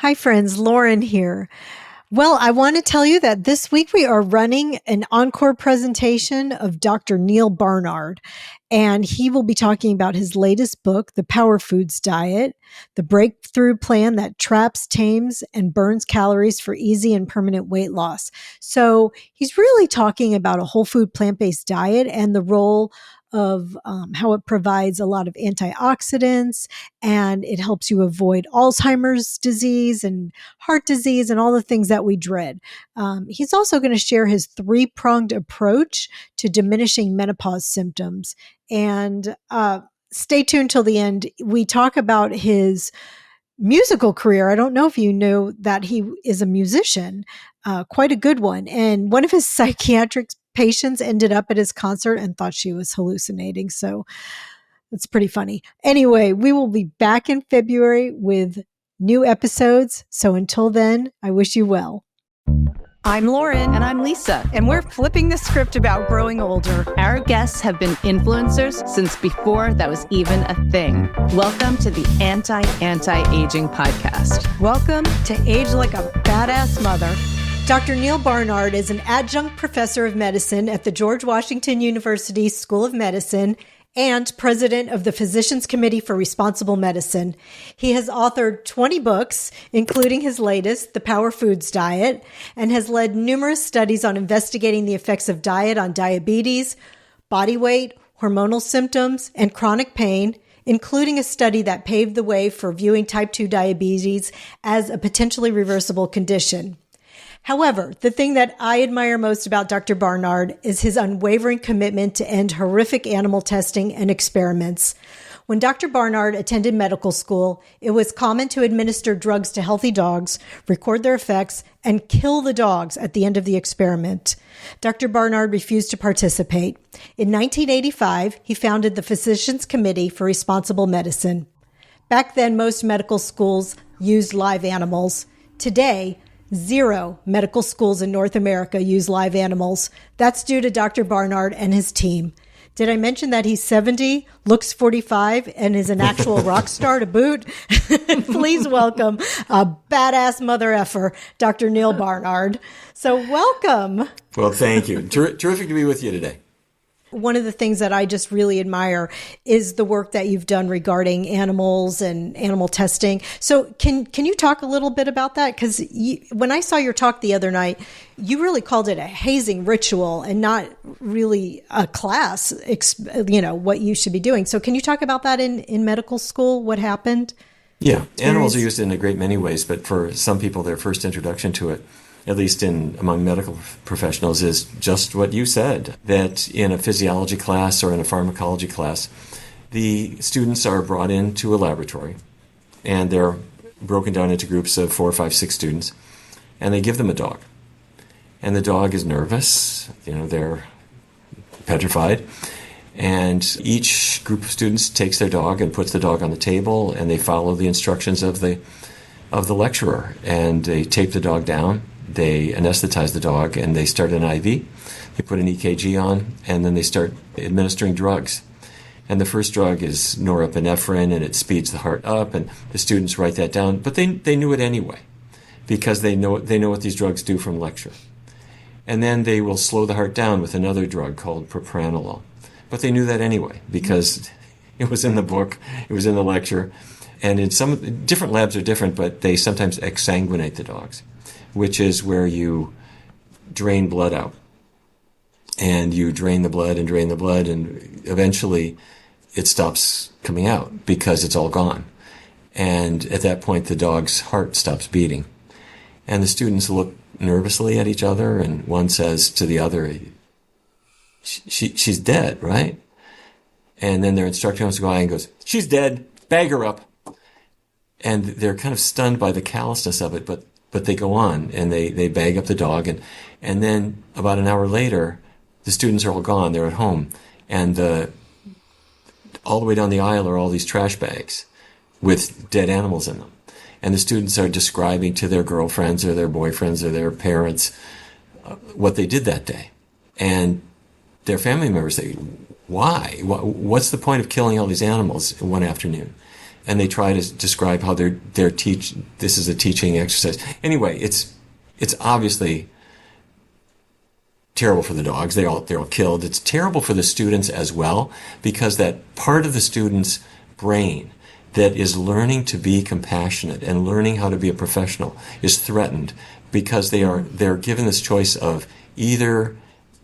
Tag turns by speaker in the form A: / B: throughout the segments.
A: Hi, friends. Lauren here. Well, I want to tell you that this week we are running an encore presentation of Dr. Neal Barnard, and he will be talking about his latest book, The Power Foods Diet, the breakthrough plan that traps, tames, and burns calories for easy and permanent weight loss. So he's really talking about a whole food plant-based diet and the role of how it provides a lot of antioxidants and it helps you avoid Alzheimer's disease and heart disease and all the things that we dread. He's also going to share his three-pronged approach to diminishing menopause symptoms. And stay tuned till the end. We talk about his musical career. I don't know if you know that he is a musician, quite a good one. And one of his psychiatric patients ended up at his concert and thought she was hallucinating. So it's pretty funny. Anyway, we will be back in February with new episodes. So until then, I wish you well.
B: I'm Lauren.
C: And I'm Lisa.
B: And we're flipping the script about growing older.
C: Our guests have been influencers since before that was even a thing. Welcome to the Anti-Aging Podcast.
B: Welcome to Age Like a Badass Mother.
A: Dr. Neal Barnard is an adjunct professor of medicine at the George Washington University School of Medicine and president of the Physicians Committee for Responsible Medicine. He has authored 20 books, including his latest, The Power Foods Diet, and has led numerous studies on investigating the effects of diet on diabetes, body weight, hormonal symptoms, and chronic pain, including a study that paved the way for viewing type 2 diabetes as a potentially reversible condition. However, the thing that I admire most about Dr. Barnard is his unwavering commitment to end horrific animal testing and experiments. When Dr. Barnard attended medical school, it was common to administer drugs to healthy dogs, record their effects, and kill the dogs at the end of the experiment. Dr. Barnard refused to participate. In 1985, he founded the Physicians Committee for Responsible Medicine. Back then, most medical schools used live animals. Today, 0 medical schools in North America use live animals. That's due to Dr. Barnard and his team. Did I mention that he's 70, looks 45, and is an actual rock star to boot? Please welcome a badass mother effer, Dr. Neal Barnard. So welcome.
D: Well, thank you. Terrific to be with you today.
A: One of the things that I just really admire is the work that you've done regarding animals and animal testing. So can you talk a little bit about that? Because when I saw your talk the other night, you really called it a hazing ritual and not really a class, what you should be doing. So can you talk about that in medical school, what happened?
D: Yeah, animals are used in a great many ways, but for some people, their first introduction to it, at least among medical professionals, is just what you said, that in a physiology class or in a pharmacology class, the students are brought into a laboratory, and they're broken down into groups of 4, 5, 6 students, and they give them a dog. And the dog is nervous, they're petrified, and each group of students takes their dog and puts the dog on the table, and they follow the instructions of the lecturer, and they tape the dog down. They anesthetize the dog, and they start an IV. They put an EKG on, and then they start administering drugs. And the first drug is norepinephrine, and it speeds the heart up, and the students write that down. But they knew it anyway, because they know what these drugs do from lecture. And then they will slow the heart down with another drug called propranolol. But they knew that anyway, because it was in the book, it was in the lecture. And in some different labs are different, but they sometimes exsanguinate the dogs, which is where you drain blood out. And you drain the blood, and eventually it stops coming out because it's all gone. And at that point, the dog's heart stops beating. And the students look nervously at each other, and one says to the other, she's dead, right? And then their instructor comes by and goes, she's dead, bag her up. And they're kind of stunned by the callousness of it, but they go on, and they bag up the dog, and then about an hour later, the students are all gone, they're at home, and all the way down the aisle are all these trash bags with dead animals in them. And the students are describing to their girlfriends or their boyfriends or their parents what they did that day. And their family members say, why? What's the point of killing all these animals in one afternoon? and they try to describe how this is a teaching exercise. Anyway, it's obviously terrible for the dogs. They're all killed. It's terrible for the students as well, because that part of the student's brain that is learning to be compassionate and learning how to be a professional is threatened, because they're given this choice of either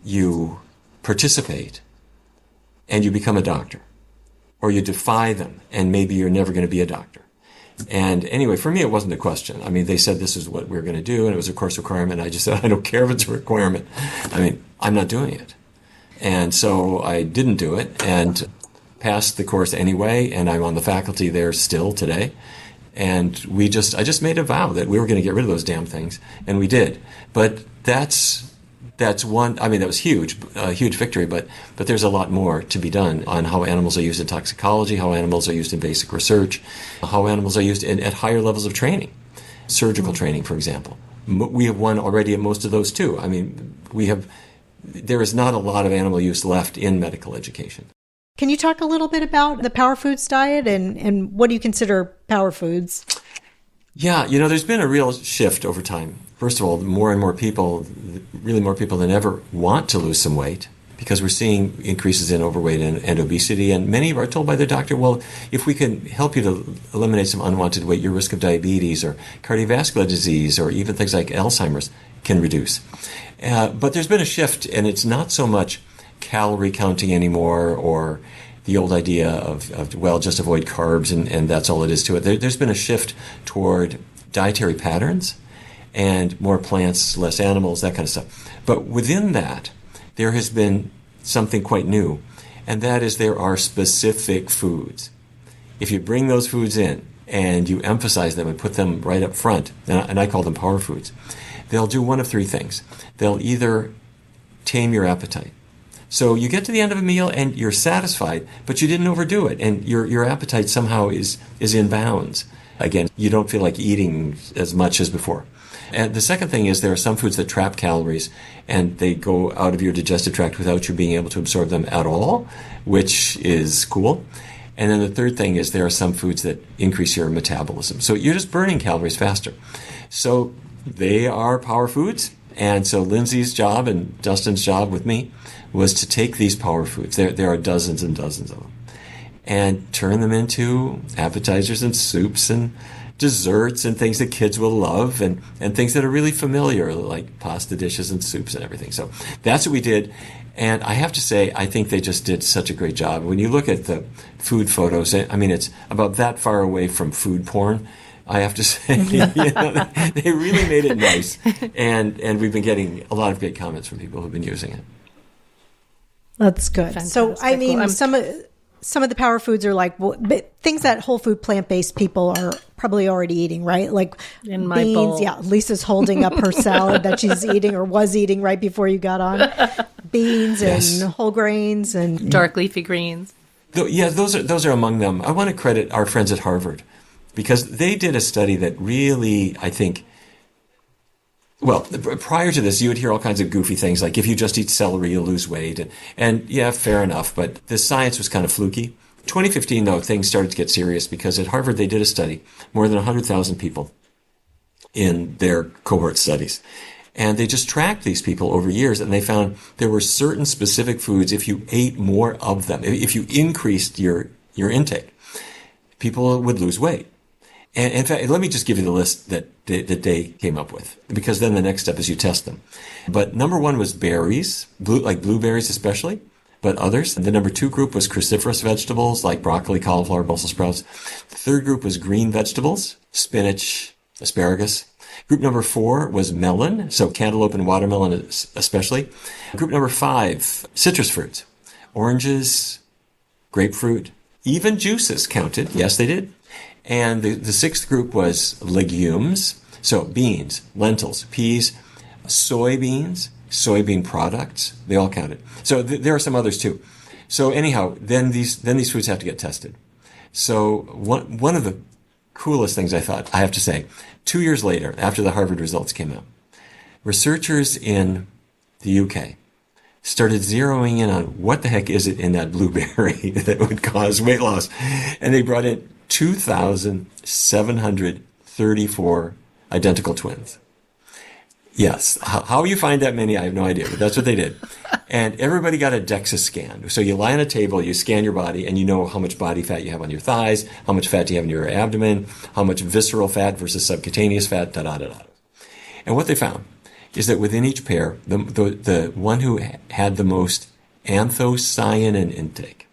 D: you participate and you become a doctor, or you defy them and maybe you're never going to be a doctor. And anyway, for me, it wasn't a question. I mean, they said this is what we're going to do, and it was a course requirement. I just said, I don't care if it's a requirement. I mean, I'm not doing it. And so I didn't do it and passed the course anyway, and I'm on the faculty there still today. And I just made a vow that we were going to get rid of those damn things, and we did. But that's one. I mean, that was huge, a huge victory. But there's a lot more to be done on how animals are used in toxicology, how animals are used in basic research, how animals are used at higher levels of training, surgical training, for example. We have won already at most of those too. I mean, there is not a lot of animal use left in medical education.
A: Can you talk a little bit about the power foods diet and what do you consider power foods?
D: Yeah, there's been a real shift over time. First of all, more and more people, really more people than ever, want to lose some weight, because we're seeing increases in overweight and obesity. And many are told by their doctor, well, if we can help you to eliminate some unwanted weight, your risk of diabetes or cardiovascular disease or even things like Alzheimer's can reduce. But there's been a shift, and it's not so much calorie counting anymore, or the old idea of just avoid carbs and that's all it is to it. There's been a shift toward dietary patterns and more plants, less animals, that kind of stuff. But within that, there has been something quite new, and that is there are specific foods. If you bring those foods in and you emphasize them and put them right up front, and I call them power foods, they'll do one of three things. They'll either tame your appetite. So you get to the end of a meal and you're satisfied, but you didn't overdo it, and your appetite somehow is in bounds. Again, you don't feel like eating as much as before. And the second thing is there are some foods that trap calories, and they go out of your digestive tract without you being able to absorb them at all, which is cool. And then the third thing is there are some foods that increase your metabolism. So you're just burning calories faster. So they are power foods. And so Lindsay's job and Dustin's job with me was to take these power foods, there are dozens and dozens of them, and turn them into appetizers and soups and desserts and things that kids will love, and things that are really familiar, like pasta dishes and soups and everything. So that's what we did. And I have to say, I think they just did such a great job. When you look at the food photos, I mean, it's about that far away from food porn, I have to say. They really made it nice. And we've been getting a lot of great comments from people who've been using it.
A: That's good.
B: Fantastic.
A: So, I mean, some of the power foods are like things that whole food plant-based people are probably already eating, right? Like
B: in my
A: beans.
B: bowl.
A: Yeah, Lisa's holding up her salad that she's eating or was eating right before you got on. Beans
D: Yes.
A: and whole grains and
C: Dark leafy greens.
D: Yeah, those are among them. I want to credit our friends at Harvard, because they did a study that really, I think, well, prior to this, you would hear all kinds of goofy things like if you just eat celery, you'll lose weight. And yeah, fair enough, but the science was kind of fluky. 2015, though, things started to get serious, because at Harvard they did a study, more than 100,000 people in their cohort studies. And they just tracked these people over years, and they found there were certain specific foods, if you ate more of them, if you increased your intake, people would lose weight. And in fact, let me just give you the list that they came up with, because then the next step is you test them. But number one was berries, like blueberries especially, but others. The number two group was cruciferous vegetables like broccoli, cauliflower, Brussels sprouts. The third group was green vegetables, spinach, asparagus. Group number four was melon, so cantaloupe and watermelon especially. Group number five, citrus fruits, oranges, grapefruit, even juices counted. Yes, they did. And the sixth group was legumes, so beans, lentils, peas, soybeans, soybean products. They all counted. So there are some others too. So anyhow, then these foods have to get tested. So one of the coolest things I thought, I have to say, 2 years later, after the Harvard results came out, researchers in the UK started zeroing in on what the heck is it in that blueberry that would cause weight loss. And they brought in 2,734 identical twins. Yes. How you find that many, I have no idea, but that's what they did. And everybody got a DEXA scan. So you lie on a table, you scan your body, and you know how much body fat you have on your thighs, how much fat you have in your abdomen, how much visceral fat versus subcutaneous fat, da-da-da-da. And what they found is that within each pair, the one who had the most anthocyanin intake,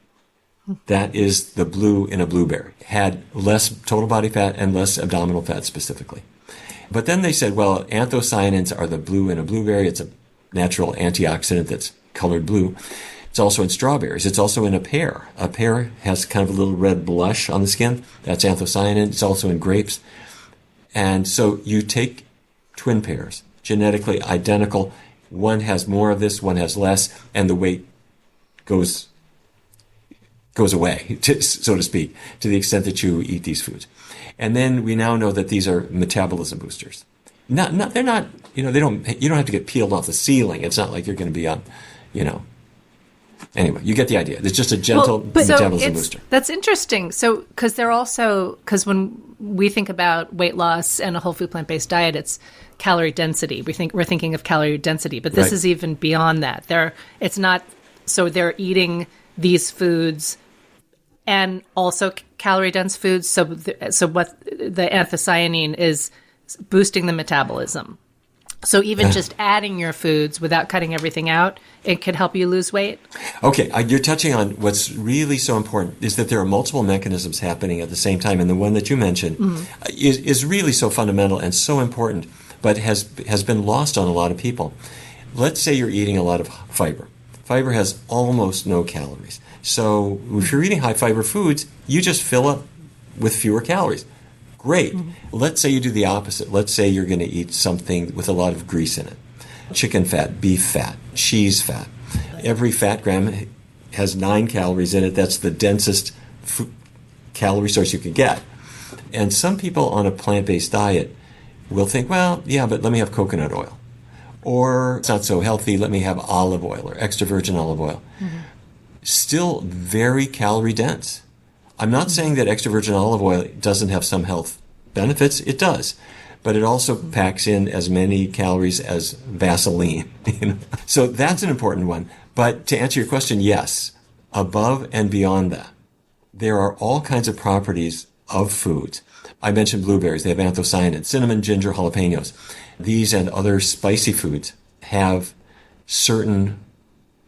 D: that is the blue in a blueberry, had less total body fat and less abdominal fat specifically. But then they said, well, anthocyanins are the blue in a blueberry. It's a natural antioxidant that's colored blue. It's also in strawberries. It's also in a pear. A pear has kind of a little red blush on the skin. That's anthocyanin. It's also in grapes. And so you take twin pairs, genetically identical. One has more of this, one has less, and the weight goes away, so to speak, to the extent that you eat these foods. And then we now know that these are metabolism boosters. They're not, you don't have to get peeled off the ceiling. It's not like you're going to be on, Anyway, you get the idea. It's just a gentle metabolism booster.
C: That's interesting. So, because when we think about weight loss and a whole food plant-based diet, it's calorie density. We're thinking of calorie density, but this is even beyond that. It's not. So they're eating these foods and also calorie dense foods. So what the anthocyanin is boosting the metabolism. So even just adding your foods without cutting everything out, it could help you lose weight?
D: Okay, you're touching on what's really so important is that there are multiple mechanisms happening at the same time, and the one that you mentioned is really so fundamental and so important, but has been lost on a lot of people. Let's say you're eating a lot of fiber. Fiber has almost no calories. So if you're eating high fiber foods, you just fill up with fewer calories. Great. Let's say you do the opposite. Let's say you're going to eat something with a lot of grease in it. Chicken fat, beef fat, cheese fat. Every fat gram has 9 calories in it. That's the densest calorie source you can get. And some people on a plant-based diet will think, well, yeah, but let me have coconut oil. Or it's not so healthy, let me have olive oil or extra virgin olive oil. Still very calorie dense. I'm not saying that extra virgin olive oil doesn't have some health benefits. It does. But it also packs in as many calories as Vaseline. So that's an important one. But to answer your question, yes, above and beyond that, there are all kinds of properties of foods. I mentioned blueberries. They have anthocyanins, cinnamon, ginger, jalapenos. These and other spicy foods have certain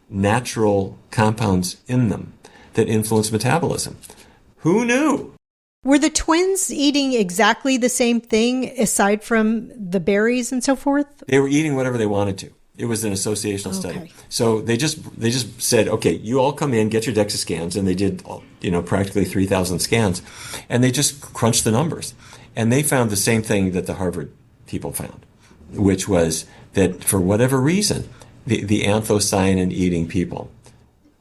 D: natural compounds in them that influence metabolism. Who knew?
A: Were the twins eating exactly the same thing aside from the berries and so forth?
D: They were eating whatever they wanted to. It was an associational study. So they just said, okay, you all come in, get your DEXA scans, and they did, practically 3,000 scans, and they just crunched the numbers. And they found the same thing that the Harvard people found, which was that for whatever reason, the anthocyanin eating people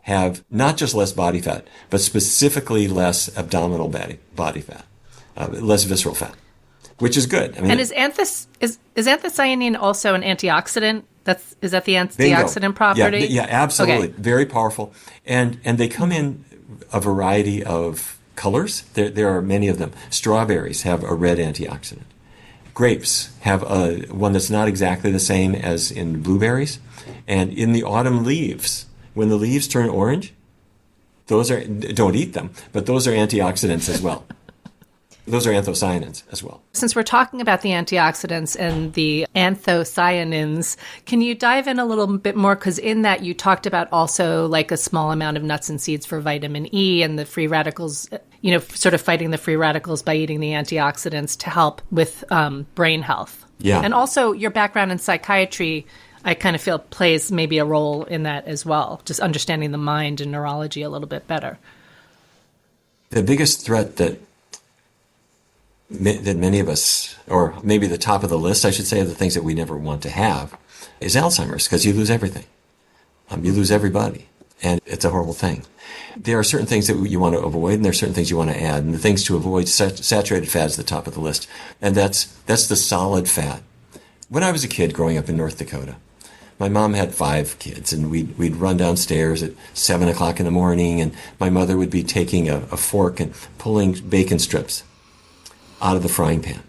D: have not just less body fat, but specifically less abdominal body fat, less visceral fat, which is good. I mean,
C: and is anthocyanin also an antioxidant? Is that the antioxidant property?
D: Yeah, absolutely.
C: Okay.
D: Very powerful. And they come in a variety of colors. There are many of them. Strawberries have a red antioxidant. Grapes have one that's not exactly the same as in blueberries. And in the autumn leaves, when the leaves turn orange, don't eat them, but those are antioxidants as well. Those are anthocyanins as well.
C: Since we're talking about the antioxidants and the anthocyanins, can you dive in a little bit more? Because in that you talked about also like a small amount of nuts and seeds for vitamin E and the free radicals, sort of fighting the free radicals by eating the antioxidants to help with brain health.
D: Yeah.
C: And also your background in psychiatry, I kind of feel plays maybe a role in that as well, just understanding the mind and neurology a little bit better.
D: The biggest threat that many of us, or maybe the top of the list, I should say, of the things that we never want to have, is Alzheimer's, because you lose everything. You lose everybody, and it's a horrible thing. There are certain things that you want to avoid, and there are certain things you want to add. And the things to avoid, saturated fat is the top of the list, and that's the solid fat. When I was a kid growing up in North Dakota, my mom had 5 kids, and we'd run downstairs at 7 o'clock in the morning, and my mother would be taking a fork and pulling bacon strips out of the frying pan.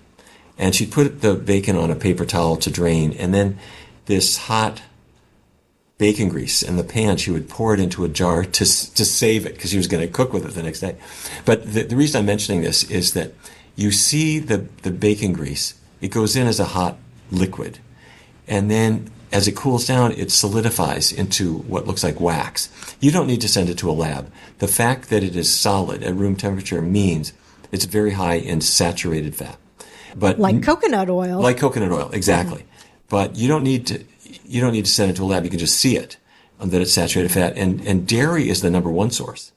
D: And she'd put the bacon on a paper towel to drain, and then this hot bacon grease in the pan, she would pour it into a jar to save it, because she was going to cook with it the next day. But the reason I'm mentioning this is that you see the bacon grease, it goes in as a hot liquid, and then as it cools down, it solidifies into what looks like wax. You don't need to send it to a lab. The fact that it is solid at room temperature means it's very high in saturated fat. But
A: like coconut oil.
D: Like coconut oil, exactly. Mm-hmm. But you don't need to send it to a lab. You can just see it, that it's saturated fat. And dairy is the number one source.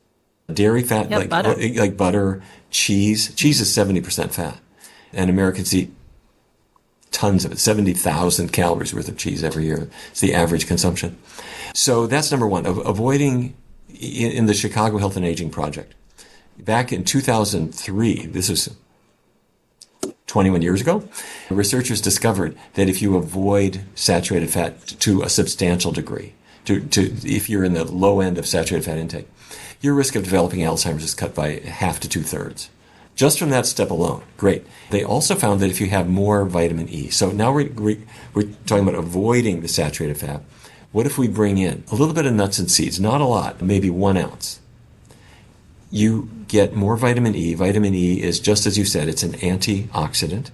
D: Dairy fat, like butter, cheese. Cheese is 70% fat. And Americans eat tons of it, 70,000 calories worth of cheese every year. It's the average consumption. So that's number one, avoiding in the Chicago Health and Aging Project. Back in 2003, this was 21 years ago, researchers discovered that if you avoid saturated fat to a substantial degree, if you're in the low end of saturated fat intake, your risk of developing Alzheimer's is cut by half to 2/3. Just from that step alone. Great. They also found that if you have more vitamin E, so now we're talking about avoiding the saturated fat. What if we bring in a little bit of nuts and seeds, not a lot, maybe 1 ounce? You get more vitamin E. Vitamin E is, just as you said, it's an antioxidant.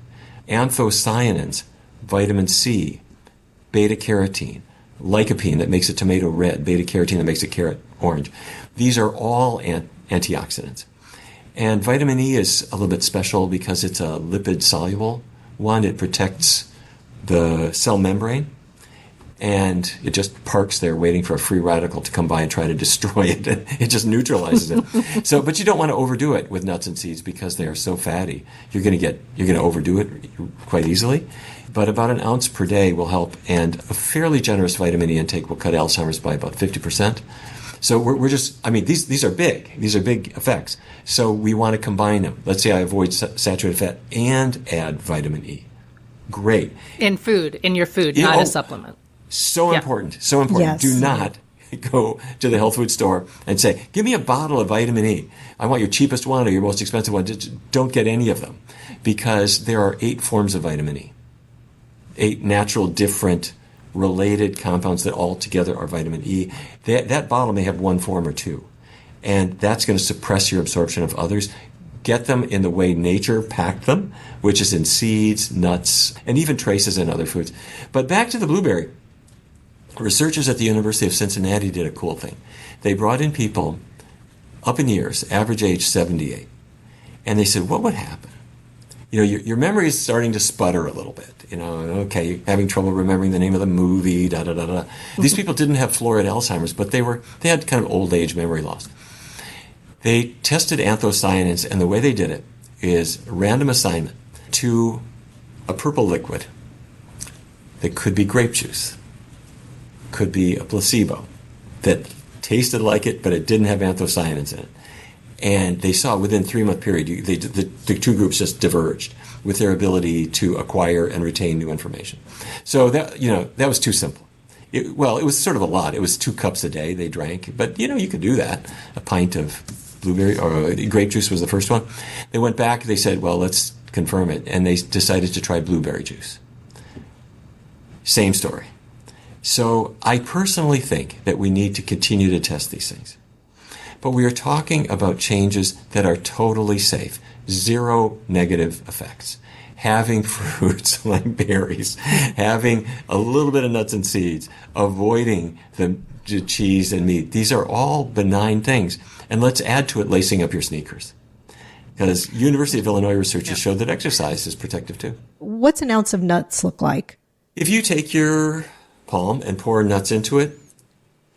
D: Anthocyanins, vitamin C, beta-carotene, lycopene that makes a tomato red, beta-carotene that makes a carrot orange. These are all antioxidants. And vitamin E is a little bit special because it's a lipid-soluble one. It protects the cell membrane, and it just parks there waiting for a free radical to come by and try to destroy it. It just neutralizes it. But you don't want to overdo it with nuts and seeds because they are so fatty. You're going to overdo it quite easily. But about 1 ounce per day will help, and a fairly generous vitamin E intake will cut Alzheimer's by about 50%. So we're just, these are big. These are big effects. So we want to combine them. Let's say I avoid saturated fat and add vitamin E. Great.
C: In your food, not a supplement.
D: So important. Yes. Do not go to the health food store and say, give me a bottle of vitamin E. I want your cheapest one or your most expensive one. Just don't get any of them, because there are 8 forms of vitamin E. 8 natural, different, related compounds that all together are vitamin E. That bottle may have 1 form or 2, and that's going to suppress your absorption of others. Get them in the way nature packed them, which is in seeds, nuts, and even traces in other foods. But back to the blueberry. Researchers at the University of Cincinnati did a cool thing. They brought in people up in years, average age 78, and they said, what would happen? Your memory is starting to sputter a little bit. Okay, you're having trouble remembering the name of the movie, da-da-da-da. These people didn't have florid Alzheimer's, but they had kind of old age memory loss. They tested anthocyanins, and the way they did it is random assignment to a purple liquid that could be grape juice, could be a placebo that tasted like it, but it didn't have anthocyanins in it. And they saw within 3-month period, the 2 groups just diverged with their ability to acquire and retain new information. So that was too simple. It was sort of a lot. It was 2 cups a day they drank, but you could do that. A pint of blueberry or grape juice was the first one. They went back. They said, well, let's confirm it, and they decided to try blueberry juice. Same story. So I personally think that we need to continue to test these things. But we are talking about changes that are totally safe, 0 negative effects. Having fruits like berries, having a little bit of nuts and seeds, avoiding the cheese and meat. These are all benign things. And let's add to it lacing up your sneakers. Because University of Illinois researchers showed that exercise is protective too.
A: What's 1 ounce of nuts look like?
D: If you take your palm and pour nuts into it,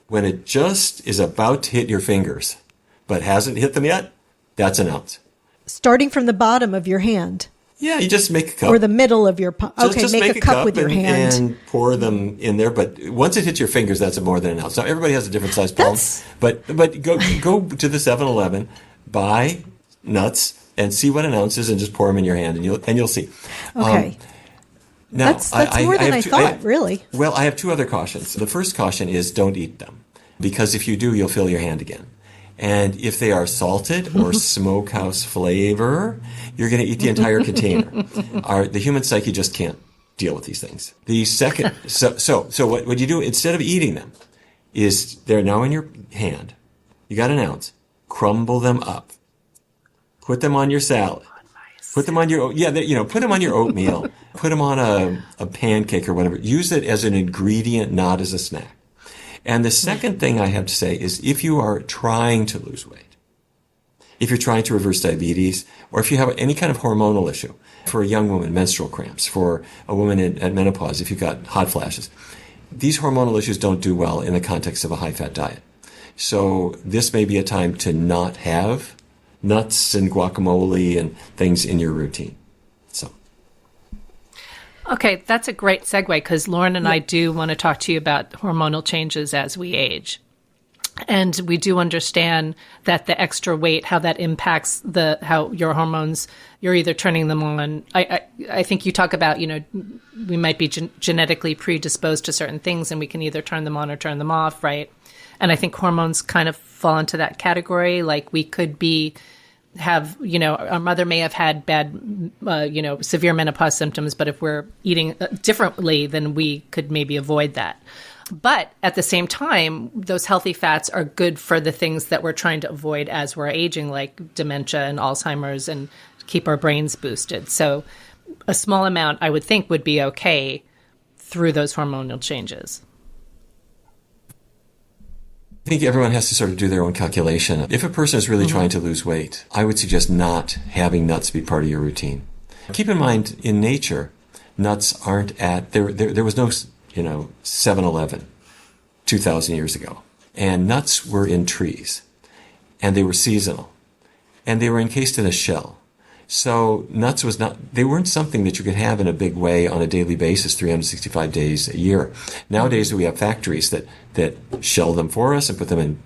D: when it just is about to hit your fingers, but hasn't hit them yet, that's 1 ounce.
A: Starting from the bottom of your hand?
D: Yeah, you just make a cup.
A: Or the middle of your palm. Okay,
D: just
A: make a cup with your hand.
D: And pour them in there. But once it hits your fingers, that's more than 1 ounce. Now, everybody has a different size palm. But go to the 7-Eleven, buy nuts, and see what 1 ounce is, and just pour them in your hand, and you'll see.
A: Okay.
D: Now,
A: That's more than I thought, really.
D: Well, I have two other cautions. The first caution is don't eat them, because if you do, you'll fill your hand again. And if they are salted or smokehouse flavor, you're going to eat the entire container. The human psyche just can't deal with these things. The second, so what you do instead of eating them is they're now in your hand. You got an ounce. Crumble them up. Put them on your salad. Put them on your, put them on your oatmeal. Put them on a pancake or whatever. Use it as an ingredient, not as a snack. And the second thing I have to say is if you are trying to lose weight, if you're trying to reverse diabetes, or if you have any kind of hormonal issue, for a young woman, menstrual cramps, for a woman at menopause, if you've got hot flashes, these hormonal issues don't do well in the context of a high-fat diet. So this may be a time to not have nuts and guacamole and things in your routine. So,
C: okay, that's a great segue because Lauren and I do want to talk to you about hormonal changes as we age. And we do understand that the extra weight, how that impacts how your hormones, you're either turning them on. I think you talk about, we might be genetically predisposed to certain things and we can either turn them on or turn them off, right? And I think hormones kind of fall into that category. Like we could our mother may have had bad, severe menopause symptoms, but if we're eating differently, then we could maybe avoid that. But at the same time, those healthy fats are good for the things that we're trying to avoid as we're aging, like dementia and Alzheimer's, and keep our brains boosted. So a small amount, I would think, would be okay through those hormonal changes.
D: I think everyone has to sort of do their own calculation. If a person is really trying to lose weight, I would suggest not having nuts be part of your routine. Keep in mind, in nature, nuts aren't there was no 7-Eleven 2,000 years ago. And nuts were in trees. And they were seasonal. And they were encased in a shell. So nuts they weren't something that you could have in a big way on a daily basis, 365 days a year. Nowadays we have factories that shell them for us and put them in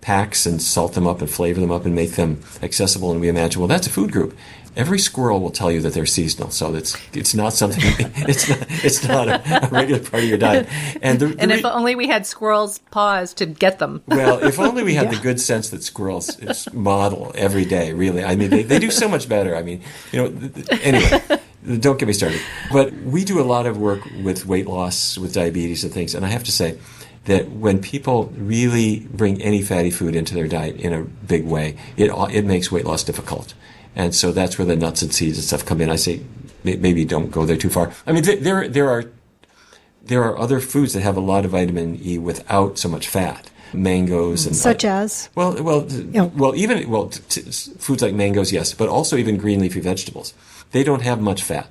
D: packs and salt them up and flavor them up and make them accessible. And we imagine, well, that's a food group. Every squirrel will tell you that they're seasonal, so it's not something. It's not a regular part of your diet. And
C: if only we had squirrels' paws to get them.
D: Well, if only we had the good sense that squirrels model every day. Really, I mean, they do so much better. I mean, anyway. Don't get me started. But we do a lot of work with weight loss, with diabetes and things, and I have to say that when people really bring any fatty food into their diet in a big way, it makes weight loss difficult. And so that's where the nuts and seeds and stuff come in. I say maybe don't go there too far. I mean, there are other foods that have a lot of vitamin E without so much fat. Mangoes and
A: such as
D: foods like mangoes, yes, but also even green leafy vegetables. They don't have much fat,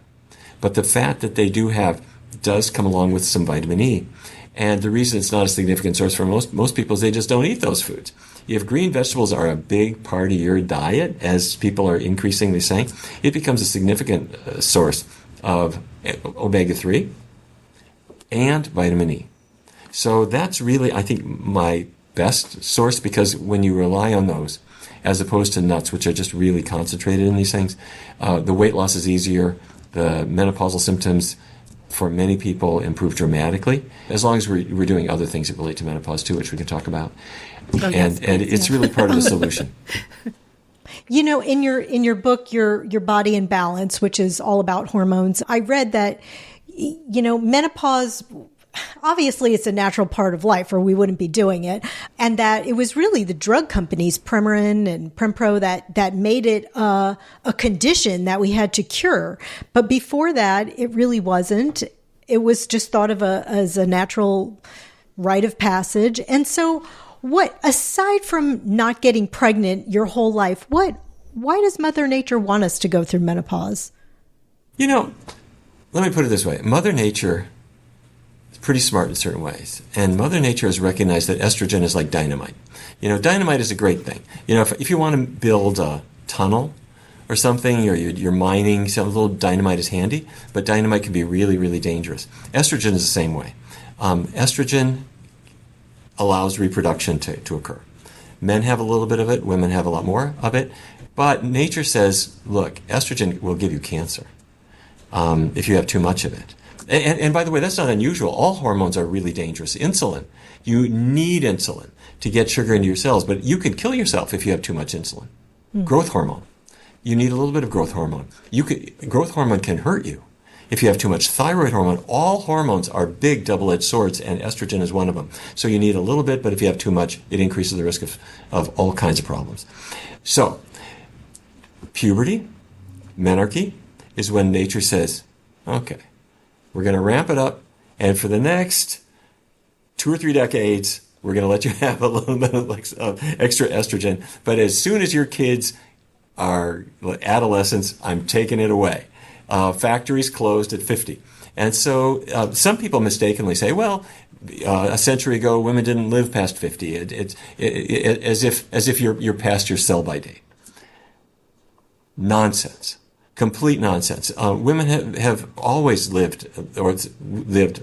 D: but the fat that they do have does come along with some vitamin E. And the reason it's not a significant source for most people is they just don't eat those foods. If green vegetables are a big part of your diet, as people are increasingly saying, it becomes a significant source of omega-3 and vitamin E. So that's really, I think, my best source, because when you rely on those, as opposed to nuts, which are just really concentrated in these things, the weight loss is easier. The menopausal symptoms for many people improve dramatically, as long as we're doing other things that relate to menopause too, which we can talk about. And it's really part of the solution.
A: In your book, your Body in Balance, which is all about hormones, I read that, menopause, obviously it's a natural part of life or we wouldn't be doing it. And that it was really the drug companies, Premarin and Prempro, that made it a condition that we had to cure. But before that, it really wasn't. It was just thought of as a natural rite of passage. And so aside from not getting pregnant your whole life, why does Mother Nature want us to go through menopause?
D: Let me put it this way. Mother Nature is pretty smart in certain ways. And Mother Nature has recognized that estrogen is like dynamite. Dynamite is a great thing. If you want to build a tunnel or something, or you're mining, some little dynamite is handy, but dynamite can be really, really dangerous. Estrogen is the same way. Estrogen allows reproduction to occur. Men have a little bit of it, women have a lot more of it, but nature says, look, estrogen will give you cancer if you have too much of it. And by the way, that's not unusual. All hormones are really dangerous. Insulin. You need insulin to get sugar into your cells, but you can kill yourself if you have too much insulin. Growth hormone. You need a little bit of growth hormone. Growth hormone can hurt you if you have too much. Thyroid hormone. All hormones are big double-edged swords, and estrogen is one of them. So you need a little bit, but if you have too much, it increases the risk of all kinds of problems. So, puberty, menarche, is when nature says, okay, we're going to ramp it up, and for the next 2 or 3 decades, we're going to let you have a little bit of extra estrogen. But as soon as your kids are adolescents, I'm taking it away. Factories closed at 50. And so some people mistakenly say, well, a century ago, women didn't live past 50. As if you're past your sell-by date. Nonsense. Complete nonsense. Women have always lived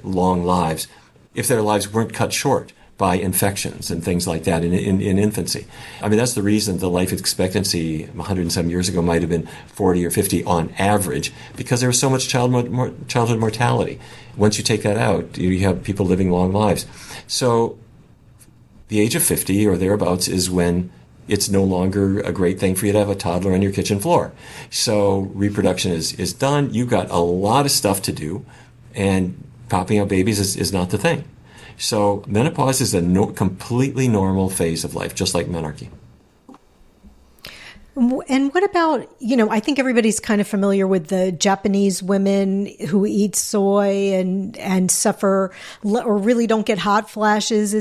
D: long lives if their lives weren't cut short by infections and things like that in infancy. I mean, that's the reason the life expectancy 100 and some years ago might have been 40 or 50 on average, because there was so much childhood mortality. Once you take that out, you have people living long lives. So the age of 50 or thereabouts is when it's no longer a great thing for you to have a toddler on your kitchen floor. So reproduction is done. You've got a lot of stuff to do, and popping out babies is not the thing. So menopause is a completely normal phase of life, just like menarche.
A: And what about, I think everybody's kind of familiar with the Japanese women who eat soy and suffer or really don't get hot flashes.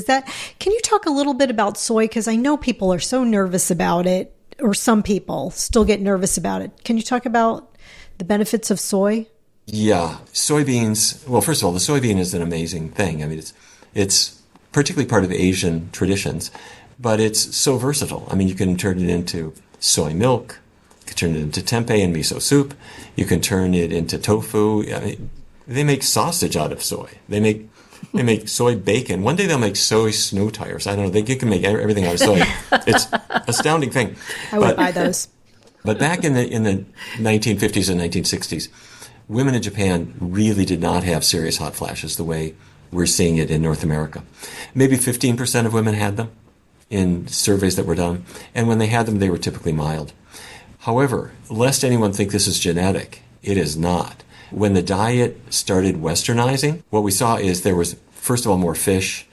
A: Can you talk a little bit about soy? Because I know people are so nervous about it, or some people still get nervous about it. Can you talk about the benefits of soy?
D: Yeah. Soybeans, well, first of all, the soybean is an amazing thing. I mean, it's particularly part of Asian traditions, but it's so versatile. I mean, you can turn it into soy milk, you can turn it into tempeh and miso soup, you can turn it into tofu. I mean, they make sausage out of soy. They make soy bacon. One day they'll make soy snow tires. I don't know. They can make everything out of soy. It's an astounding thing.
A: I would buy those.
D: But back in the 1950s and 1960s, women in Japan really did not have serious hot flashes the way we're seeing it in North America. Maybe 15% of women had them in surveys that were done, and when they had them, they were typically mild. However, lest anyone think this is genetic, it is not. When the diet started westernizing, what we saw is there was, first of all, more fish.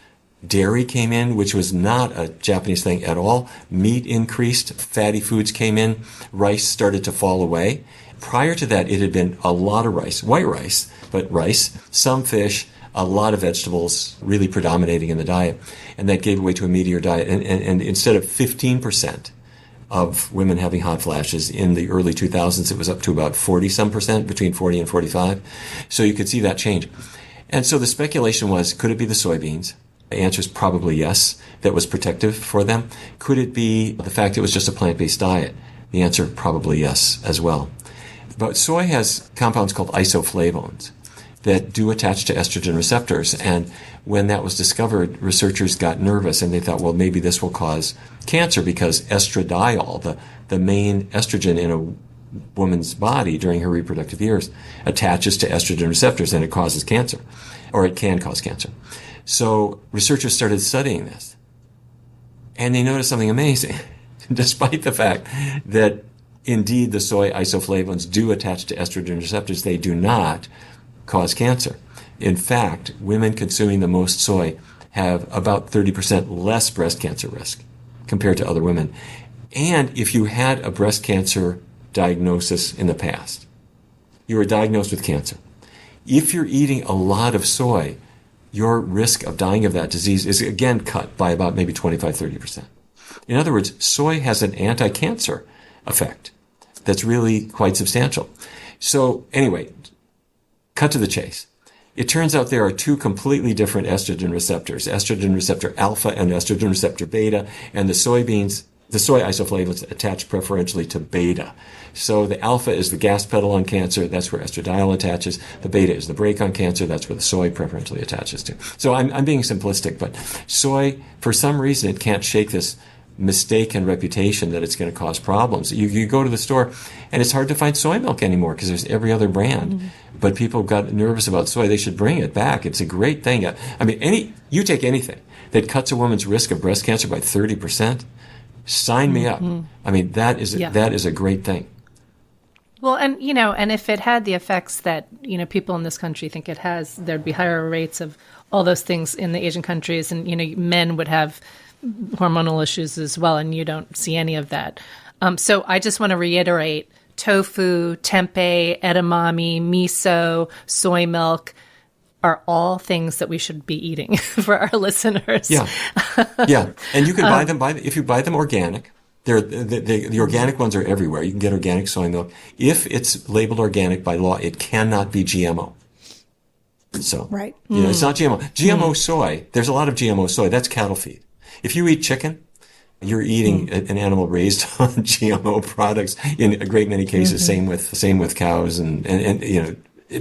D: Dairy came in, which was not a Japanese thing at all. Meat increased, fatty foods came in, rice started to fall away. Prior to that, it had been a lot of rice, white rice, but rice, some fish, a lot of vegetables really predominating in the diet. And that gave way to a meatier diet. And instead of 15% of women having hot flashes in the early 2000s, it was up to about 40-some%, between 40 and 45. So you could see that change. And so the speculation was, could it be the soybeans? The answer is probably yes, that was protective for them. Could it be the fact it was just a plant-based diet? The answer, probably yes, as well. But soy has compounds called isoflavones that do attach to estrogen receptors. And when that was discovered, researchers got nervous and they thought, well, maybe this will cause cancer because estradiol, the main estrogen in a woman's body during her reproductive years, attaches to estrogen receptors and it causes cancer, or it can cause cancer. So researchers started studying this. And they noticed something amazing. Despite the fact that indeed the soy isoflavones do attach to estrogen receptors, they do not cause cancer. In fact, women consuming the most soy have about 30% less breast cancer risk compared to other women. And if you had a breast cancer diagnosis in the past, you were diagnosed with cancer. If you're eating a lot of soy, your risk of dying of that disease is again cut by about maybe 25-30%. In other words, soy has an anti-cancer effect that's really quite substantial. So anyway, cut to the chase. It turns out there are two completely different estrogen receptors, estrogen receptor alpha and estrogen receptor beta, and the soy isoflavones attach preferentially to beta. So the alpha is the gas pedal on cancer, that's where estradiol attaches. The beta is the brake on cancer, that's where the soy preferentially attaches to. So I'm being simplistic, but soy, for some reason, it can't shake this mistaken reputation that it's going to cause problems. You go to the store and it's hard to find soy milk anymore because there's every other brand. Mm-hmm. But people got nervous about soy. They should bring it back. It's a great thing. I mean, you take anything that cuts a woman's risk of breast cancer by 30%, sign me up. I mean, that is a great thing.
C: Well, and if it had the effects that, people in this country think it has, there'd be higher rates of all those things in the Asian countries, and, men would have hormonal issues as well, and you don't see any of that. So I just want to reiterate, tofu, tempeh, edamame, miso, soy milk are all things that we should be eating for our listeners.
D: Yeah. And you can buy them, if you buy them organic. The organic ones are everywhere. You can get organic soy milk. If it's labeled organic by law, it cannot be GMO. So,
A: right.
D: It's not GMO. GMO soy, there's a lot of GMO soy. That's cattle feed. If you eat chicken, you're eating an animal raised on GMO products in a great many cases. Same with cows. And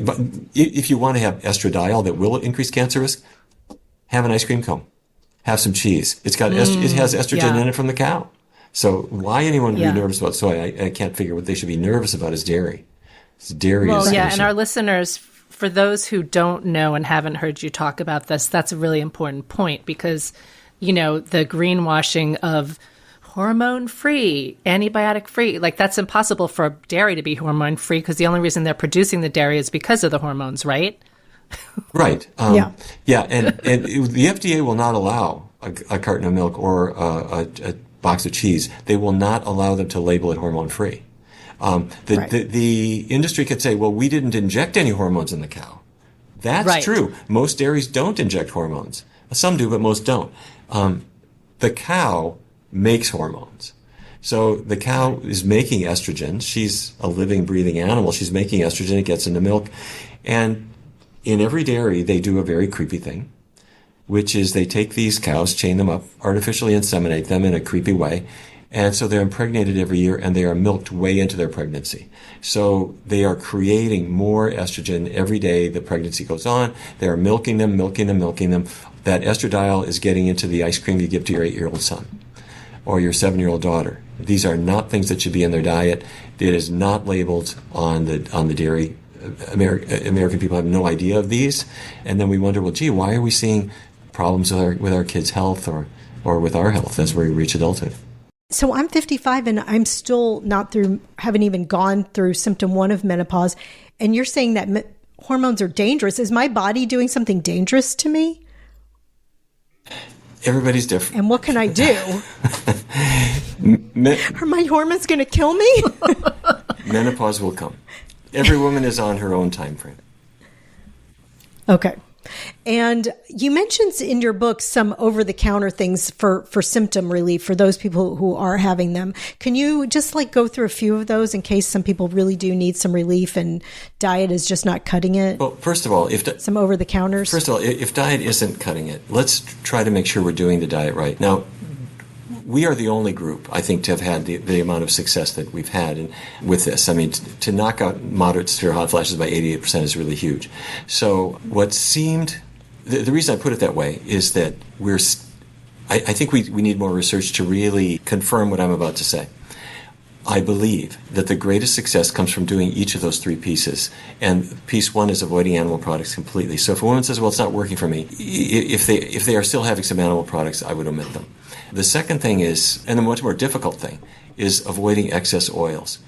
D: but if you want to have estradiol that will increase cancer risk, have an ice cream cone. Have some cheese. It has estrogen in it from the cow. So why anyone would be nervous about soy, I can't figure what they should be nervous about is dairy. Dairy is
C: and our listeners, for those who don't know and haven't heard you talk about this, that's a really important point because, the greenwashing of hormone-free, antibiotic-free, like that's impossible for dairy to be hormone-free because the only reason they're producing the dairy is because of the hormones, right?
D: Right. And the FDA will not allow a carton of milk or a box of cheese. They will not allow them to label it hormone-free. The industry could say, well, we didn't inject any hormones in the cow. That's true. Most dairies don't inject hormones. Some do, but most don't. The cow makes hormones. So the cow is making estrogen. She's a living, breathing animal. She's making estrogen. It gets into milk. And in every dairy, they do a very creepy thing, which is they take these cows, chain them up, artificially inseminate them in a creepy way. And so they're impregnated every year and they are milked way into their pregnancy. So they are creating more estrogen every day the pregnancy goes on. They are milking them. That estradiol is getting into the ice cream you give to your 8-year-old son or your 7-year-old daughter. These are not things that should be in their diet. It is not labeled on the dairy. American people have no idea of these. And then we wonder, well, gee, why are we seeing problems with our kids' health or with our health as we reach adulthood?
A: So I'm 55 and I'm still haven't even gone through symptom 1 of menopause. And you're saying that hormones are dangerous. Is my body doing something dangerous to me?
D: Everybody's different.
A: And what can I do? Are my hormones going to kill me?
D: Menopause will come. Every woman is on her own time frame.
A: Okay. And you mentioned in your book some over-the-counter things for symptom relief for those people who are having them. Can you just go through a few of those in case some people really do need some relief and diet is just not cutting it?
D: Well, first of all,
A: some over-the-counters.
D: First of all, if diet isn't cutting it, let's try to make sure we're doing the diet right. Now, we are the only group, I think, to have had the amount of success that we've had with this. I mean, to knock out moderate severe hot flashes by 88% is really huge. So what seemed, the reason I put it that way is that I think we need more research to really confirm what I'm about to say. I believe that the greatest success comes from doing each of those 3 pieces. And piece 1 is avoiding animal products completely. So if a woman says, well, it's not working for me, if they are still having some animal products, I would omit them. The second thing is, and the much more difficult thing, is avoiding excess oils.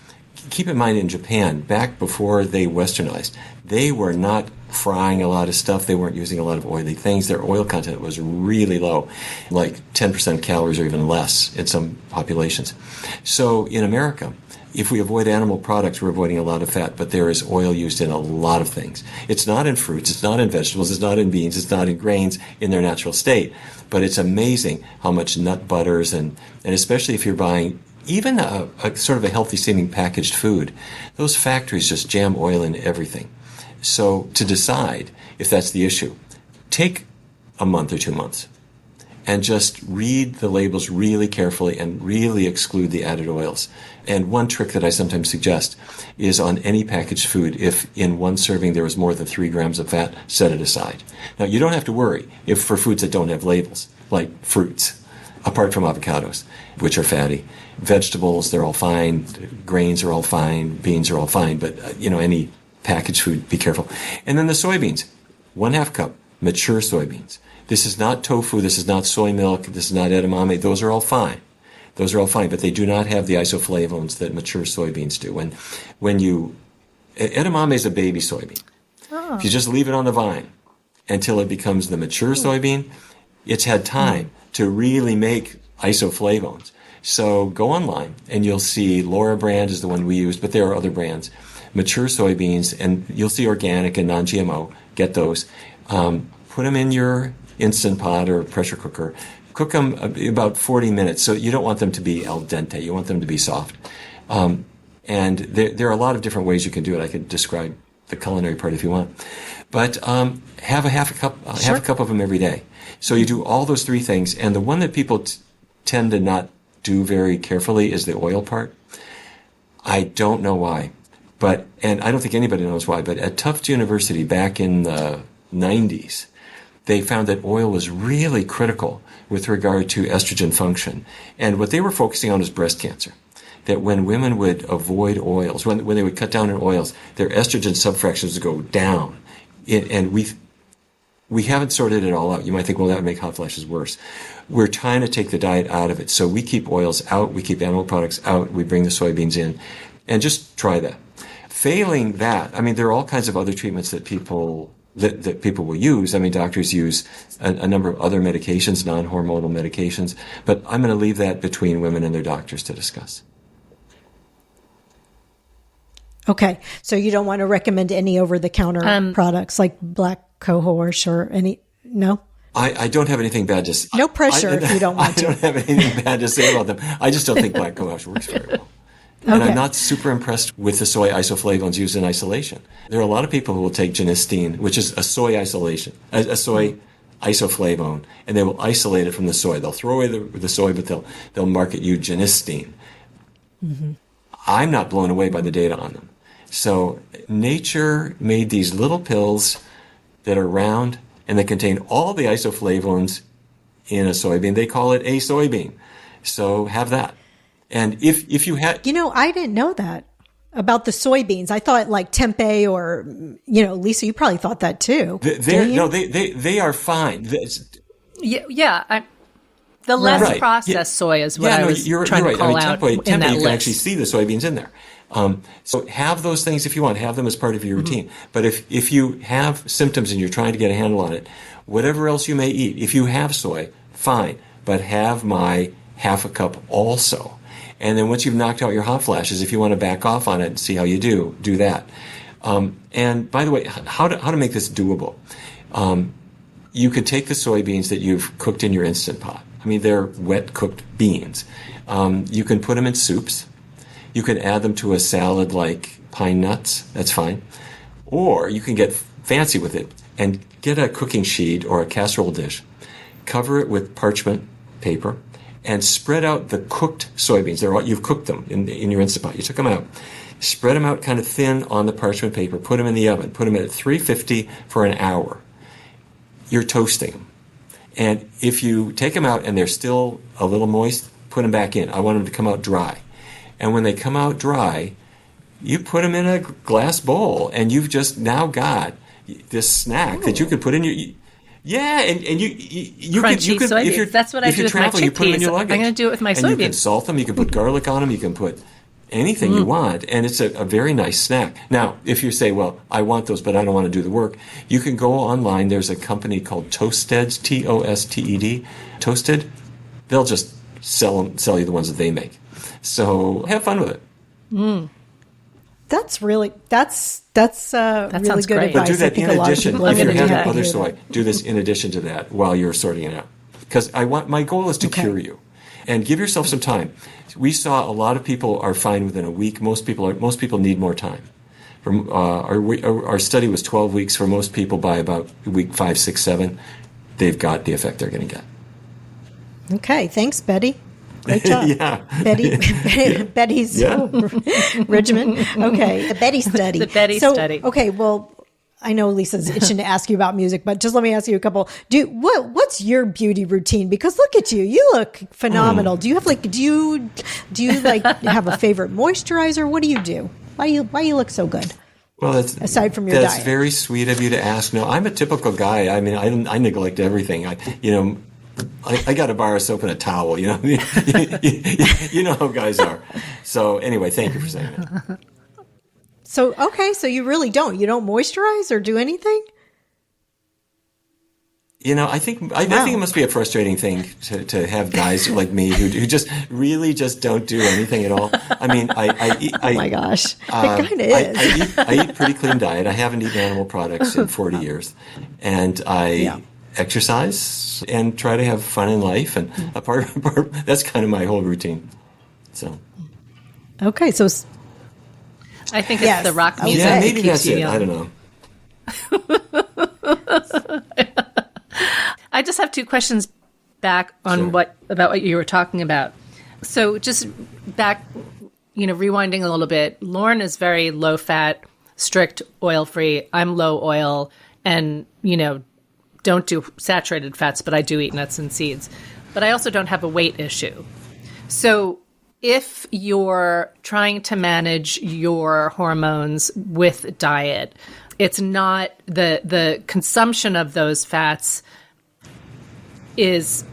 D: Keep in mind in Japan, back before they westernized, they were not frying a lot of stuff. They weren't using a lot of oily things. Their oil content was really low, like 10% calories or even less in some populations. So in America, if we avoid animal products, we're avoiding a lot of fat, but there is oil used in a lot of things. It's not in fruits, it's not in vegetables, it's not in beans, it's not in grains in their natural state. But it's amazing how much nut butters and especially if you're buying even a sort of a healthy seeming packaged food, those factories just jam oil in everything. So to decide if that's the issue, take a month or 2 months and just read the labels really carefully and really exclude the added oils. And one trick that I sometimes suggest is on any packaged food, if in one serving there is more than 3 grams of fat, set it aside. Now, you don't have to worry if for foods that don't have labels, like fruits, apart from avocados, which are fatty. Vegetables, they're all fine. Grains are all fine. Beans are all fine. But, any packaged food, be careful. And then the soybeans, 1/2 cup, mature soybeans. This is not tofu, this is not soy milk, this is not edamame. Those are all fine. Those are all fine, but they do not have the isoflavones that mature soybeans do. Edamame is a baby soybean. Oh. If you just leave it on the vine until it becomes the mature soybean, it's had time to really make isoflavones. So go online and you'll see Laura brand is the one we use, but there are other brands. Mature soybeans, and you'll see organic and non-GMO. Get those. Put them in your Instant Pot or pressure cooker. Cook them about 40 minutes. So you don't want them to be al dente. You want them to be soft. And there are a lot of different ways you can do it. I could describe the culinary part if you want. But have half a cup of them every day. So you do all those three things. And the one that people tend to not do very carefully is the oil part. I don't know why. And I don't think anybody knows why, but at Tufts University back in the 90s, they found that oil was really critical with regard to estrogen function. And what they were focusing on was breast cancer. That when women would avoid oils, when they would cut down on oils, their estrogen subfractions would go down. And we haven't sorted it all out. You might think, well, that would make hot flashes worse. We're trying to take the diet out of it. So we keep oils out, we keep animal products out, we bring the soybeans in, and just try that. Failing that, there are all kinds of other treatments that people will use. Doctors use a number of other medications, non-hormonal medications, but I'm going to leave that between women and their doctors to discuss.
A: Okay, so you don't want to recommend any over-the-counter products like black cohosh or any? No?
D: I don't have anything bad to say.
A: No pressure if you don't want to.
D: I don't have anything bad to say about them. I just don't think black cohosh works very well. And I'm not super impressed with the soy isoflavones used in isolation. There are a lot of people who will take genistein, which is a soy isolation, a soy isoflavone, and they will isolate it from the soy. They'll throw away the soy, but they'll market you genistein. Mm-hmm. I'm not blown away by the data on them. So nature made these little pills that are round and that contain all the isoflavones in a soybean. They call it a soybean. So have that. And if you had...
A: I didn't know that about the soybeans. I thought like tempeh or, Lisa, you probably thought that too.
D: They are fine.
C: The less processed soy is what I was trying to call out
D: tempeh,
C: in that
D: you
C: list.
D: can actually see the soybeans in there. So have those things if you want. Have them as part of your routine. But if you have symptoms and you're trying to get a handle on it, whatever else you may eat, if you have soy, fine. But have my half a cup also. And then once you've knocked out your hot flashes, if you want to back off on it and see how you do that. And by the way, how to make this doable? You could take the soybeans that you've cooked in your Instant Pot. They're wet cooked beans. You can put them in soups. You can add them to a salad like pine nuts. That's fine. Or you can get fancy with it and get a cooking sheet or a casserole dish. Cover it with parchment paper and spread out the cooked soybeans. You've cooked them in your Instant Pot. You took them out. Spread them out kind of thin on the parchment paper. Put them in the oven. Put them at 350 for an hour. You're toasting them. And if you take them out and they're still a little moist, put them back in. I want them to come out dry. And when they come out dry, you put them in a glass bowl, and you've just now got this snack that you can put in your... Yeah, and you
C: Crunchy
D: can
C: soybeans. That's what I do with my chickpeas.
D: You put them in your luggage.
C: I'm going to do it with my soybeans.
D: And you can salt them. You can put garlic on them. You can put anything you want, and it's a very nice snack. Now, if you say, well, I want those, but I don't want to do the work, you can go online. There's a company called Toasted, Toasted. Toasted. They'll just sell you the ones that they make. So have fun with it.
A: That's really good
C: great.
A: advice.
D: But do that in addition. If you're having other
A: soy,
D: soy, do this in addition to that while you're sorting it out. Because my goal is to cure you, and give yourself some time. We saw a lot of people are fine within a week. Most people need more time. Our study was 12 weeks. For most people, by about week 5, 6, 7, they've got the effect they're going to get.
A: Okay, thanks, Betty. Great job. Betty's regimen. Okay, the Betty study.
C: The Betty study.
A: Okay, well, I know Lisa's itching to ask you about music, but just let me ask you a couple. What's your beauty routine? Because look at you. You look phenomenal. Do you have have a favorite moisturizer? What do you do? Why you look so good?
D: Well,
A: aside from your
D: that's
A: diet?
D: very sweet of you to ask. No, I'm a typical guy. I mean, I neglect everything. I got a bar of soap and a towel. You know, you know how guys are. So anyway, thank you for saying that.
A: So you really don't. You don't moisturize or do anything?
D: You know, I think it must be a frustrating thing to have guys like me who just really just don't do anything at all. I mean, I eat.
A: Oh my gosh, it kind of is.
D: I eat pretty clean diet. I haven't eaten animal products in 40 years, and I exercise and try to have fun in life. And a part that's kind of my whole routine. So.
A: Okay, so.
C: I think it's the rock music.
D: Yeah, maybe
C: that keeps
D: that's
C: you
D: it.
C: young.
D: I don't know.
C: I just have two questions back on about what you were talking about. So just back, rewinding a little bit. Lauren is very low fat, strict, oil free. I'm low oil, and don't do saturated fats, but I do eat nuts and seeds. But I also don't have a weight issue. So if you're trying to manage your hormones with diet, it's not the consumption of those fats is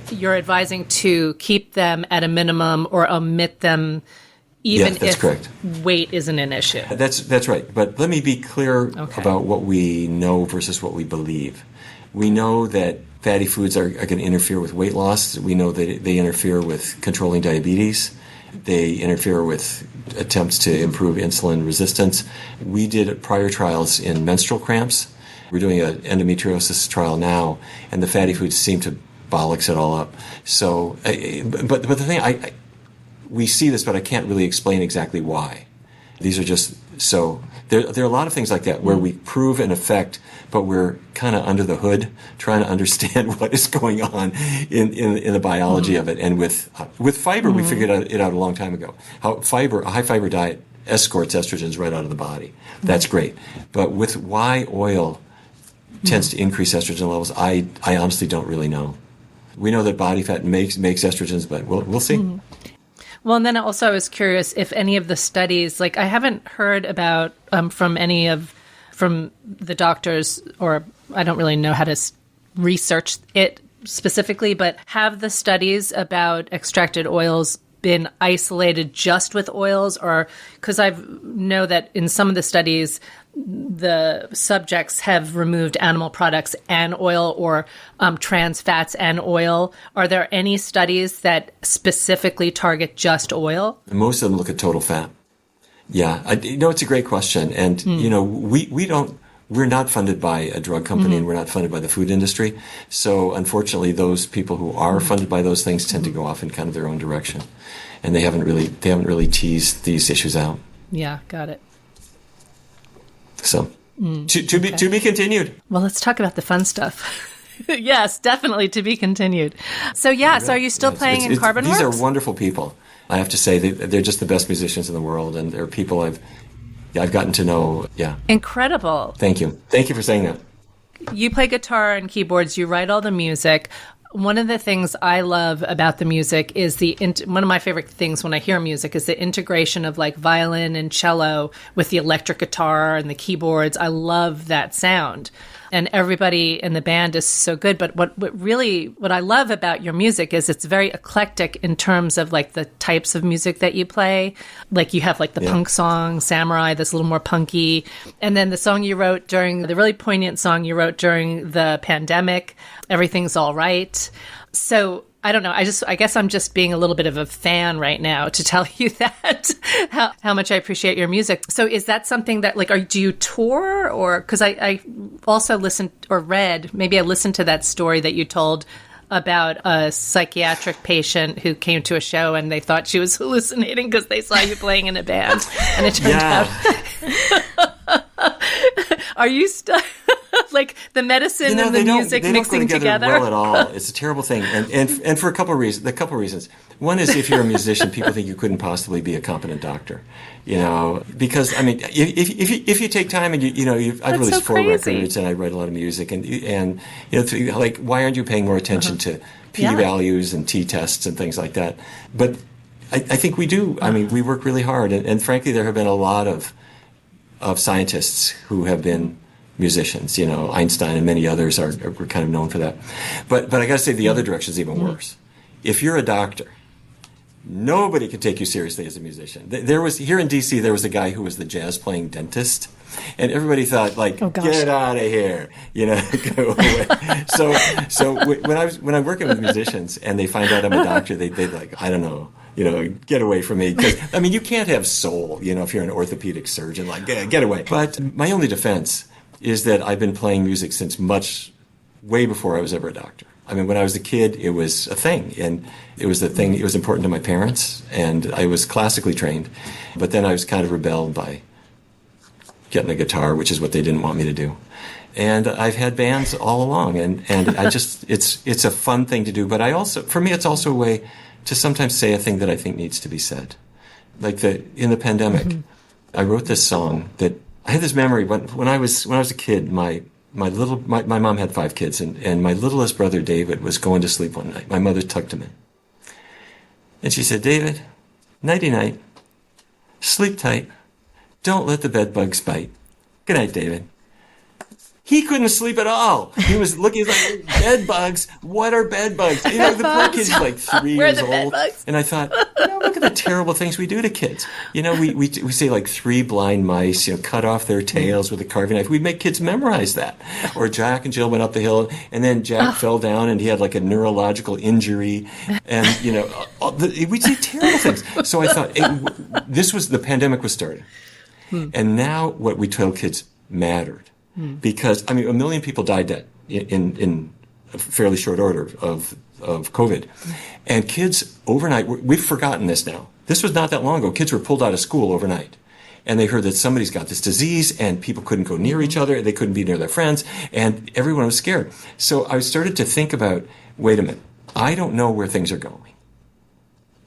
C: you're advising to keep them at a minimum or omit them even if
D: correct.
C: Weight isn't an issue.
D: That's right. But let me be clear about what we know versus what we believe. We know that fatty foods are going to interfere with weight loss. We know that they interfere with controlling diabetes. They interfere with attempts to improve insulin resistance. We did prior trials in menstrual cramps. We're doing an endometriosis trial now, and the fatty foods seem to bollocks it all up. So, but the thing, we see this, but I can't really explain exactly why. These are just so there are a lot of things like that where we prove an effect, but we're kind of under the hood trying to understand what is going on in the biology of it. And with fiber, we figured it out a long time ago. How a high fiber diet escorts estrogens right out of the body. That's great. But with why oil tends to increase estrogen levels, I honestly don't really know. We know that body fat makes estrogens, but we'll see.
C: Well, and then also I was curious if any of the studies, like I haven't heard about from the doctors, or I don't really know how to research it specifically, but have the studies about extracted oils been isolated just with oils? Or because I know that in some of the studies, the subjects have removed animal products and oil, or trans fats and oil. Are there any studies that specifically target just oil?
D: Most of them look at total fat. Yeah, it's a great question. And, we're not funded by a drug company and we're not funded by the food industry. So unfortunately, those people who are funded by those things tend to go off in kind of their own direction. And they haven't really teased these issues out.
C: Yeah, got it.
D: So, to be continued.
C: Well, let's talk about the fun stuff. Yes, definitely to be continued. So, so are you still playing in Carbon
D: These
C: Works?
D: are wonderful people. I have to say, they're just the best musicians in the world, and they're people I've gotten to know. Yeah.
C: Incredible.
D: Thank you. Thank you for saying that.
C: You play guitar and keyboards. You write all the music. One of the things I love about the music is one of my favorite things when I hear music is the integration of like violin and cello with the electric guitar and the keyboards. I love that sound. And everybody in the band is so good. But what I love about your music is it's very eclectic in terms of like the types of music that you play. Like you have like the punk song, Samurai, that's a little more punky. And then the song you wrote the really poignant song you wrote during the pandemic, Everything's All Right. So I don't know. I guess I'm just being a little bit of a fan right now to tell you that how much I appreciate your music. So is that something that do you tour, or because I also listened or read, maybe I listened to that story that you told about a psychiatric patient who came to a show and they thought she was hallucinating because they saw you playing in a band, and it turned out. Are you like the medicine and the music mixing together?
D: Well, at all. It's a terrible thing, and for a couple of reasons. One is if you're a musician, people think you couldn't possibly be a competent doctor, because I mean, if you take time and I've released 4 records and I write a lot of music, and like why aren't you paying more attention to P values and T tests and things like that? But I think we do. I mean, we work really hard, and frankly, there have been a lot of of scientists who have been musicians. Einstein and many others are kind of known for that. But I got to say the other direction is even worse. If you're a doctor, nobody can take you seriously as a musician. There was, here in D.C., there was a guy who was the jazz-playing dentist, and everybody thought, like, get out of here, go away. So when I'm working with musicians and they find out I'm a doctor, they'd like, I don't know, get away from me. 'Cause, you can't have soul, if you're an orthopedic surgeon, like, get away. But my only defense is that I've been playing music since way before I was ever a doctor. When I was a kid, it was a thing, and it was it was important to my parents, and I was classically trained, but then I was kind of rebelled by getting a guitar, which is what they didn't want me to do. And I've had bands all along, and I just, it's a fun thing to do, but for me, it's also a way to sometimes say a thing that I think needs to be said. Like in the pandemic, I wrote this song that, I had this memory, when I was a kid, my mom had 5 kids, and my littlest brother, David, was going to sleep one night. My mother tucked him in. And she said, David, nighty-night, sleep tight, don't let the bed bugs bite. Good night, David. He couldn't sleep at all. He was looking like, bed bugs? What are bed bugs? The poor kid's like 3 years old. And I thought, look at the terrible things we do to kids. We say like 3 blind mice, cut off their tails with a carving knife. We make kids memorize that. Or Jack and Jill went up the hill, and then Jack fell down and he had like a neurological injury. And, we say terrible things. So I thought, the pandemic was starting. And now what we tell kids mattered. Because, a million people died in a fairly short order of COVID. And kids overnight, we've forgotten this now. This was not that long ago. Kids were pulled out of school overnight. And they heard that somebody's got this disease, and people couldn't go near each other, they couldn't be near their friends, and everyone was scared. So I started to think about, wait a minute, I don't know where things are going.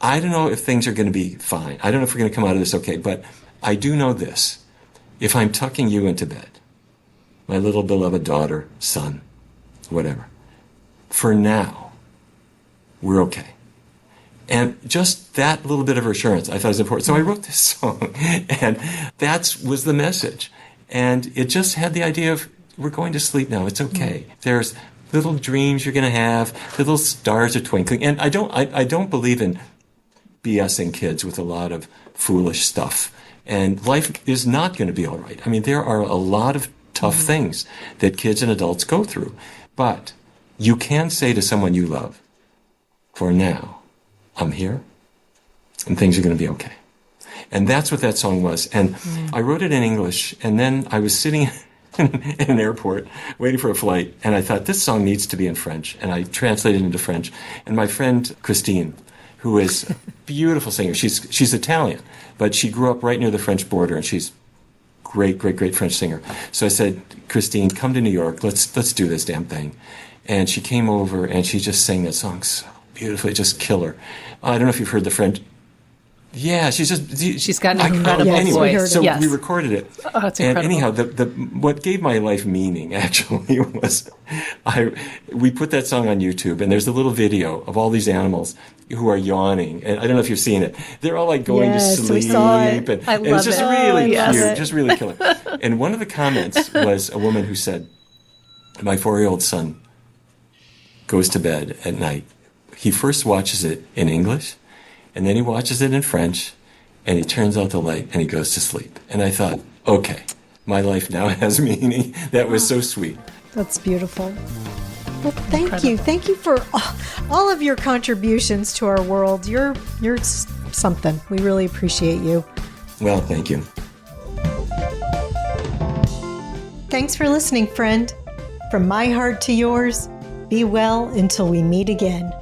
D: I don't know if things are going to be fine. I don't know if we're going to come out of this okay, but I do know this. If I'm tucking you into bed, my little beloved daughter, son, whatever, for now, we're okay. And just that little bit of assurance I thought was important. So I wrote this song, and that was the message. And it just had the idea of, we're going to sleep now, it's okay. There's little dreams you're going to have, little stars are twinkling. And I don't believe in BSing kids with a lot of foolish stuff. And life is not going to be all right. There are a lot of tough things that kids and adults go through. But you can say to someone you love, for now, I'm here, and things are going to be okay. And that's what that song was. And I wrote it in English, and then I was sitting in an airport waiting for a flight, and I thought, this song needs to be in French. And I translated it into French. And my friend Christine, who is a beautiful singer, she's Italian, but she grew up right near the French border, and she's great French singer. So I said, Christine, come to New York. Let's do this damn thing. And she came over and she just sang that song so beautifully, just killer. I don't know if you've heard the French. Yeah, she's got an incredible voice. So we recorded it.
C: Oh, it's incredible.
D: And anyhow, what gave my life meaning actually was we put that song on YouTube, and there's a little video of all these animals who are yawning, and I don't know if you've seen it. They're all like going to sleep,
C: we saw it.
D: and
C: it's
D: just really cute, just really killer. And one of the comments was a woman who said, "My 4-year-old son goes to bed at night. He first watches it in English, and then he watches it in French, and he turns out the light, and he goes to sleep." And I thought, okay, my life now has meaning. That was so sweet.
A: That's beautiful. Well, thank you. Thank you for all of your contributions to our world. You're something. We really appreciate you.
D: Well, thank you.
A: Thanks for listening, friend. From my heart to yours, be well until we meet again.